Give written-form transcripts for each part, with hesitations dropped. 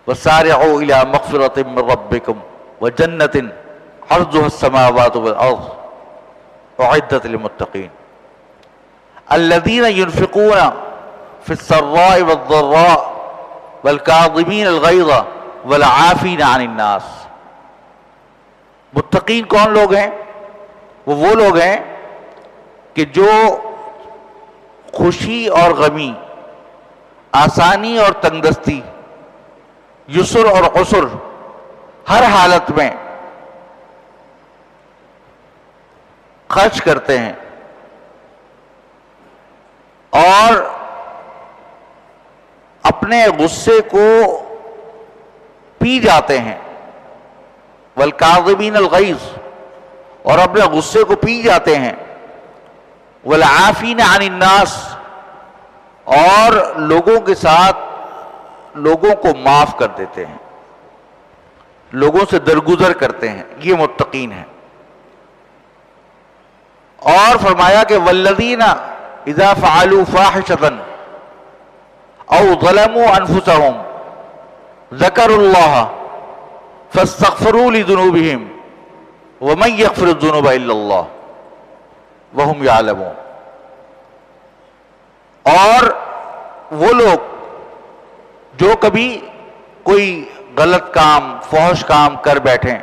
وسارعوا الى مغفرۃ من ربکم وجنۃ عرضها السماوات والارض اعدت للمتقین الذین ينفقون فی السراء والضراء والکاظمین الغیظ والعافین عن الناس۔ متقین کون لوگ ہیں؟ وہ لوگ ہیں کہ جو خوشی اور غمی، آسانی اور تنگدستی، یسر اور عسر، ہر حالت میں خرچ کرتے ہیں اور اپنے غصے کو پی جاتے ہیں، والکاظمین الغیظ، اور اپنے غصے کو پی جاتے ہیں، والعافین عن الناس، اور لوگوں کے ساتھ لوگوں کو معاف کر دیتے ہیں، لوگوں سے درگزر کرتے ہیں، یہ متقین ہیں۔ اور فرمایا کہ والذین اذا فعلوا فاحشۃ او ظلموا انفسهم ذکروا اللہ فاستغفروا لذنوبهم ومن یغفر الذنوب الا اللہ وهم یعلمون۔ اور وہ لوگ جو کبھی کوئی غلط کام، فحش کام کر بیٹھیں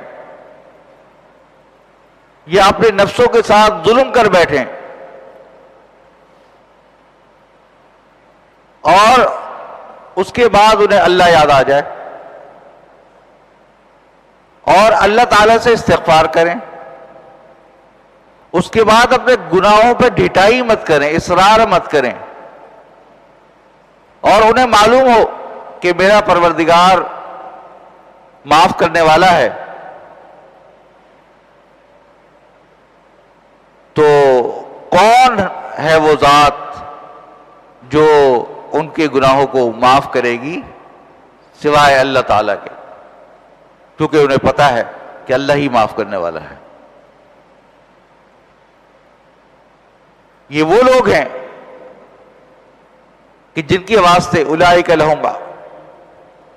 یا اپنے نفسوں کے ساتھ ظلم کر بیٹھیں اور اس کے بعد انہیں اللہ یاد آ جائے اور اللہ تعالیٰ سے استغفار کریں، اس کے بعد اپنے گناہوں پہ ڈھٹائی مت کریں، اصرار مت کریں، اور انہیں معلوم ہو کہ میرا پروردگار معاف کرنے والا ہے، تو کون ہے وہ ذات جو ان کے گناہوں کو معاف کرے گی سوائے اللہ تعالیٰ کے، کیونکہ انہیں پتا ہے کہ اللہ ہی معاف کرنے والا ہے۔ یہ وہ لوگ ہیں کہ جن کے واسطے اولئک لہم،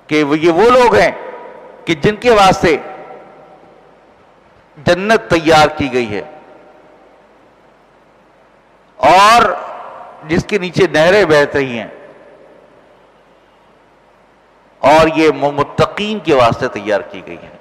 کہ یہ وہ لوگ ہیں کہ جن کے واسطے جنت تیار کی گئی ہے اور جس کے نیچے نہریں بہہ رہی ہیں، اور یہ متقین کے واسطے تیار کی گئی ہے۔